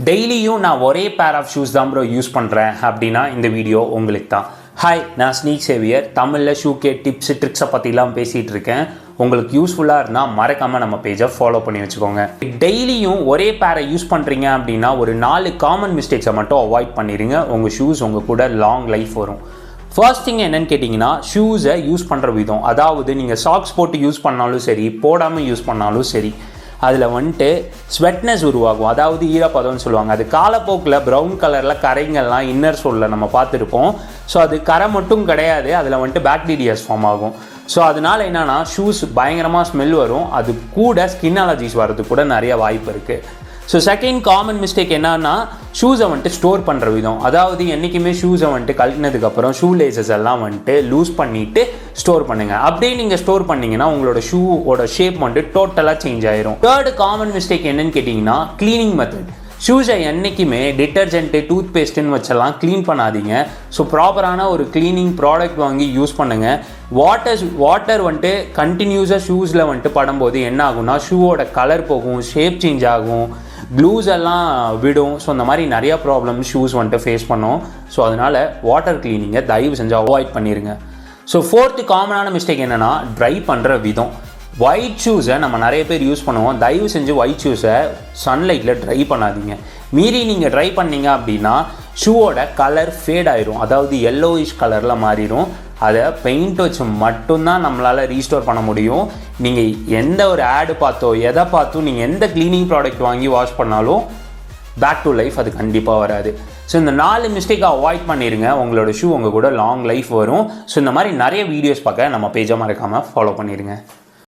டெய்லியும் நான் ஒரே பேர் ஆஃப் ஷூஸ் தான் ப்ரோ யூஸ் பண்ணுறேன் அப்படின்னா இந்த வீடியோ உங்களுக்கு தான். ஹாய், நான் ஸ்னீக் சேவியர். தமிழில் ஷூ கேட் டிப்ஸு ட்ரிக்ஸை பற்றிலாம் பேசிகிட்டு இருக்கேன். உங்களுக்கு யூஸ்ஃபுல்லாக இருந்தால் மறக்காமல் நம்ம பேஜை ஃபாலோ பண்ணி வச்சுக்கோங்க. டெய்லியும் ஒரே பேரை யூஸ் பண்ணுறீங்க அப்படின்னா ஒரு 4 காமன் மிஸ்டேக்ஸை மட்டும் அவாய்ட் பண்ணிடுங்க. உங்கள் ஷூஸ் உங்கள் கூட லாங் லைஃப் வரும். ஃபர்ஸ்ட் திங் என்னன்னு கேட்டிங்கன்னா, ஷூஸை யூஸ் பண்ணுற விதம். அதாவது நீங்கள் சாக்ஸ் போட்டு யூஸ் பண்ணாலும் சரி, போடாமல் யூஸ் பண்ணாலும் சரி, அதில் வந்துட்டு ஸ்வெட்னஸ் உருவாகும். அதாவது ஈரப்பதம்னு சொல்லுவாங்க. அது காலப்போக்கில் ப்ரௌன் கலரில் கரைங்கள்லாம் இன்னர் சோலில் நம்ம பார்த்துருப்போம். ஸோ அது கரை மட்டும் கிடையாது, அதில் வந்துட்டு பாக்டீரியாஸ் ஃபார்ம் ஆகும். ஸோ அதனால் என்னென்னா ஷூஸ் பயங்கரமாக ஸ்மெல் வரும். அது கூட ஸ்கின் அலர்ஜிஸ் வர்றதுக்கு கூட நிறைய வாய்ப்பு இருக்குது. ஸோ செகண்ட் காமன் மிஸ்டேக் என்னன்னா, ஷூஸை வந்துட்டு ஸ்டோர் பண்ணுற விதம். அதாவது என்றைக்குமே ஷூஸை வந்துட்டு கழட்டினதுக்கப்புறம் ஷூ லேசஸ் எல்லாம் வந்துட்டு லூஸ் பண்ணிவிட்டு ஸ்டோர் பண்ணுங்கள். அப்படியே நீங்கள் ஸ்டோர் பண்ணிங்கன்னா உங்களோட ஷூவோட ஷேப் வந்துட்டு டோட்டலாக சேஞ்ச் ஆயிரும். தேர்டு காமன் மிஸ்டேக் என்னன்னு கேட்டிங்கன்னா, க்ளீனிங் மெத்தட். ஷூஸை என்றைக்குமே டிட்டர்ஜென்ட்டு, டூத் பேஸ்ட்டுன்னு வச்செல்லாம் க்ளீன் பண்ணாதீங்க. ஸோ ப்ராப்பரான ஒரு க்ளீனிங் ப்ராடக்ட் வாங்கி யூஸ் பண்ணுங்கள். வாட்டர் வந்துட்டு கண்டினியூஸாக ஷூஸில் வந்துட்டு படும்போது என்ன ஆகும்னா, ஷூவோட கலர் போகும், ஷேப் சேஞ்ச் ஆகும், க்ளூஸ் எல்லாம் விடும். ஸோ இந்த மாதிரி நிறையா ப்ராப்ளம் ஷூஸ் வந்துட்டு ஃபேஸ் பண்ணோம். ஸோ அதனால் வாட்டர் க்ளீனிங்கை தயவு செஞ்சு அவாய்ட் பண்ணிடுங்க. ஸோ ஃபோர்த்து காமனான மிஸ்டேக் என்னென்னா, ட்ரை பண்ணுற விதம். ஒயிட் ஷூஸை நம்ம நிறைய பேர் யூஸ் பண்ணுவோம். தயவு செஞ்சு ஒயிட் ஷூஸை சன்லைட்டில் ட்ரை பண்ணாதீங்க. மீறி நீங்கள் ட்ரை பண்ணீங்க அப்படின்னா ஷூவோட கலர் ஃபேட் ஆயிரும். அதாவது yellowish கலரில் மாறிடும். அதை பெயிண்ட் வச்சு மட்டும்தான் நம்மளால் ரீஸ்டோர் பண்ண முடியும். நீங்கள் எந்த ஒரு ஆடு பார்த்தோ எதை பார்த்தோ நீங்கள் எந்த க்ளீனிங் ப்ராடக்ட் வாங்கி வாஷ் பண்ணாலும் பேக் டு லைஃப் அது கண்டிப்பாக வராது. ஸோ இந்த 4 மிஸ்டேக்கை அவாய்ட் பண்ணிடுங்க. உங்களோட ஷூ உங்கள் கூட லாங் லைஃப் வரும். ஸோ இந்த மாதிரி நிறைய வீடியோஸ் பார்க்க நம்ம பேஜை மறக்காமல் ஃபாலோ பண்ணிடுங்க.